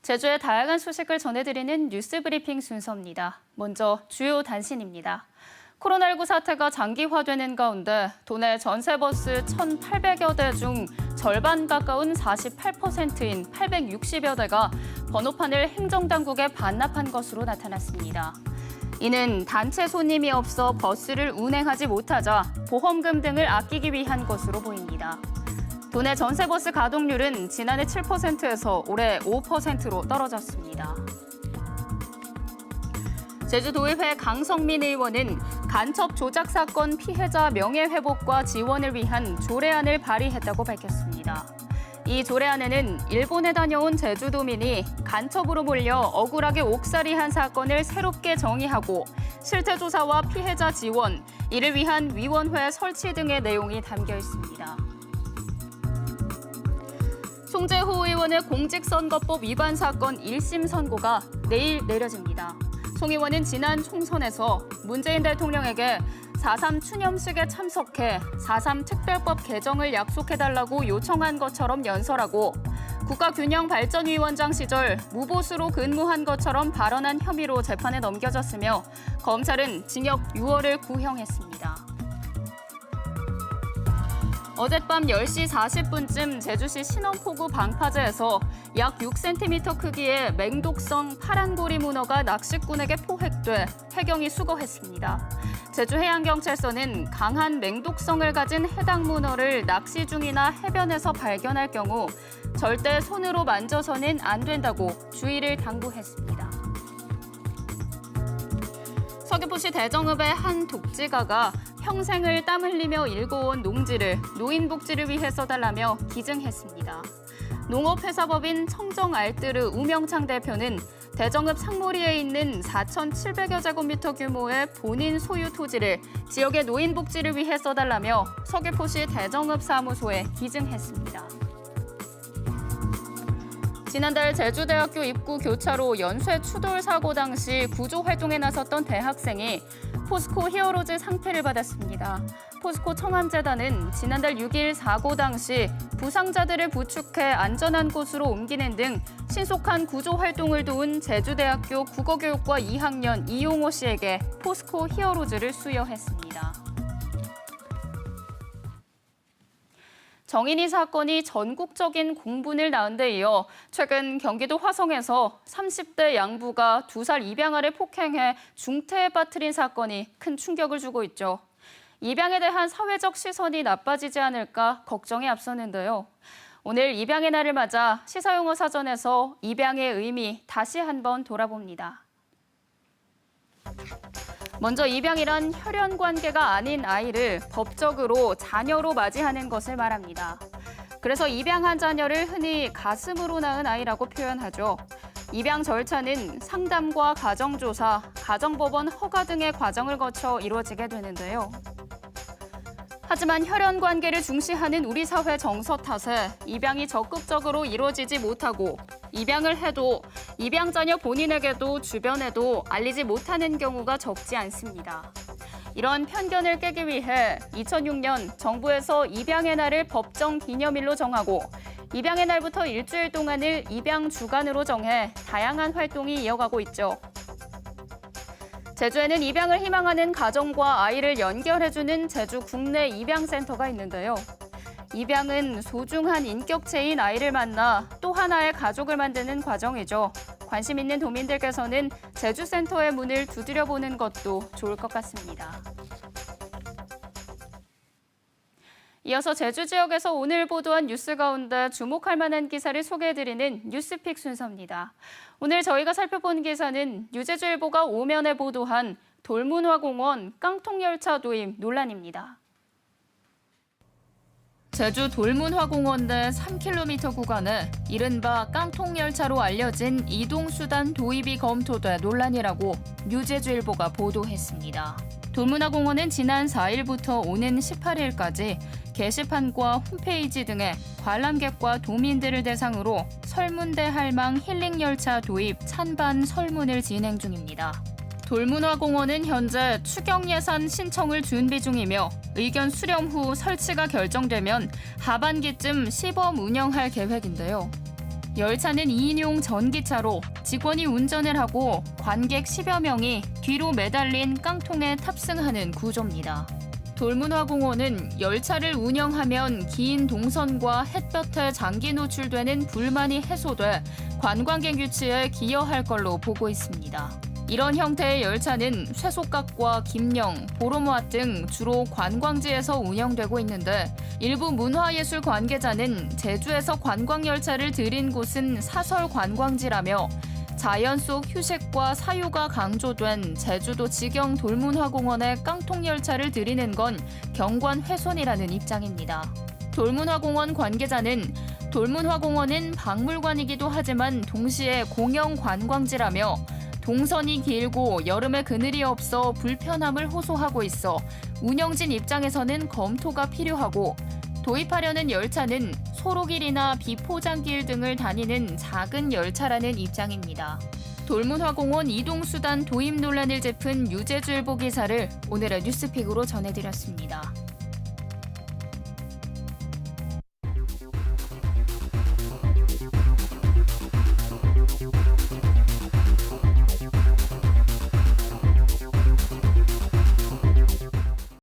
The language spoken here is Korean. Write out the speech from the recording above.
제주의 다양한 소식을 전해드리는 뉴스 브리핑 순서입니다. 먼저 주요 단신입니다. 코로나19 사태가 장기화되는 가운데 도내 전세버스 1,800여 대 중 절반 가까운 48%인 860여 대가 번호판을 행정당국에 반납한 것으로 나타났습니다. 이는 단체 손님이 없어 버스를 운행하지 못하자 보험금 등을 아끼기 위한 것으로 보입니다. 도내 전세버스 가동률은 지난해 7%에서 올해 5%로 떨어졌습니다. 제주도의회 강성민 의원은 간첩 조작 사건 피해자 명예회복과 지원을 위한 조례안을 발의했다고 밝혔습니다. 이 조례안에는 일본에 다녀온 제주도민이 간첩으로 몰려 억울하게 옥살이한 사건을 새롭게 정의하고 실태 조사와 피해자 지원, 이를 위한 위원회 설치 등의 내용이 담겨 있습니다. 송재호 의원의 공직선거법 위반 사건 1심 선고가 내일 내려집니다. 송 의원은 지난 총선에서 문재인 대통령에게 4.3 추념식에 참석해 4.3 특별법 개정을 약속해달라고 요청한 것처럼 연설하고 국가균형발전위원장 시절 무보수로 근무한 것처럼 발언한 혐의로 재판에 넘겨졌으며 검찰은 징역 6월을 구형했습니다. 어젯밤 10시 40분쯤 제주시 신원포구 방파제에서 약 6cm 크기의 맹독성 파란고리 문어가 낚시꾼에게 포획돼 해경이 수거했습니다. 제주해양경찰서는 강한 맹독성을 가진 해당 문어를 낚시 중이나 해변에서 발견할 경우 절대 손으로 만져서는 안 된다고 주의를 당부했습니다. 서귀포시 대정읍의 한 독지가가 평생을 땀 흘리며 일궈온 농지를 노인 복지를 위해 써달라며 기증했습니다. 농업회사법인 청정알뜨르 우명창 대표는 대정읍 상모리에 있는 4,700여 제곱미터 규모의 본인 소유 토지를 지역의 노인 복지를 위해 써달라며 서귀포시 대정읍 사무소에 기증했습니다. 지난달 제주대학교 입구 교차로 연쇄 추돌 사고 당시 구조 활동에 나섰던 대학생이 포스코 히어로즈 상패를 받았습니다. 포스코 청암재단은 지난달 6일 사고 당시 부상자들을 부축해 안전한 곳으로 옮기는 등 신속한 구조 활동을 도운 제주대학교 국어교육과 2학년 이용호 씨에게 포스코 히어로즈를 수여했습니다. 정인이 사건이 전국적인 공분을 낳은 데 이어 최근 경기도 화성에서 30대 양부가 2살 입양아를 폭행해 중태에 빠뜨린 사건이 큰 충격을 주고 있죠. 입양에 대한 사회적 시선이 나빠지지 않을까 걱정이 앞서는데요. 오늘 입양의 날을 맞아 시사용어 사전에서 입양의 의미 다시 한번 돌아봅니다. 먼저 입양이란 혈연 관계가 아닌 아이를 법적으로 자녀로 맞이하는 것을 말합니다. 그래서 입양한 자녀를 흔히 가슴으로 낳은 아이라고 표현하죠. 입양 절차는 상담과 가정조사, 가정법원 허가 등의 과정을 거쳐 이루어지게 되는데요. 하지만 혈연 관계를 중시하는 우리 사회 정서 탓에 입양이 적극적으로 이루어지지 못하고 입양을 해도 입양 자녀 본인에게도 주변에도 알리지 못하는 경우가 적지 않습니다. 이런 편견을 깨기 위해 2006년 정부에서 입양의 날을 법정 기념일로 정하고 입양의 날부터 일주일 동안을 입양 주간으로 정해 다양한 활동이 이어가고 있죠. 제주에는 입양을 희망하는 가정과 아이를 연결해주는 제주 국내 입양센터가 있는데요. 입양은 소중한 인격체인 아이를 만나 또 하나의 가족을 만드는 과정이죠. 관심 있는 도민들께서는 제주센터의 문을 두드려보는 것도 좋을 것 같습니다. 이어서 제주 지역에서 오늘 보도한 뉴스 가운데 주목할 만한 기사를 소개해드리는 뉴스픽 순서입니다. 오늘 저희가 살펴본 기사는 뉴제주일보가 오면에 보도한 돌문화공원 깡통열차 도입 논란입니다. 제주 돌문화공원 내 3km 구간에 이른바 깡통열차로 알려진 이동수단 도입이 검토돼 논란이라고 뉴제주일보가 보도했습니다. 돌문화공원은 지난 4일부터 오는 18일까지 게시판과 홈페이지 등에 관람객과 도민들을 대상으로 설문대할망 힐링열차 도입 찬반 설문을 진행 중입니다. 돌문화공원은 현재 추경 예산 신청을 준비 중이며 의견 수렴 후 설치가 결정되면 하반기쯤 시범 운영할 계획인데요. 열차는 2인용 전기차로 직원이 운전을 하고 관객 10여 명이 뒤로 매달린 깡통에 탑승하는 구조입니다. 돌문화공원은 열차를 운영하면 긴 동선과 햇볕에 장기 노출되는 불만이 해소돼 관광객 유치에 기여할 걸로 보고 있습니다. 이런 형태의 열차는 쇠속각과 김영, 보로모아 등 주로 관광지에서 운영되고 있는데 일부 문화예술 관계자는 제주에서 관광열차를 들인 곳은 사설 관광지라며 자연 속 휴식과 사유가 강조된 제주도 지경 돌문화공원에 깡통열차를 들이는 건 경관 훼손이라는 입장입니다. 돌문화공원 관계자는 돌문화공원은 박물관이기도 하지만 동시에 공영 관광지라며 동선이 길고 여름에 그늘이 없어 불편함을 호소하고 있어 운영진 입장에서는 검토가 필요하고 도입하려는 열차는 소로길이나 비포장길 등을 다니는 작은 열차라는 입장입니다. 돌문화공원 이동수단 도입 논란을 짚은 유재주일보 기사를 오늘의 뉴스픽으로 전해드렸습니다.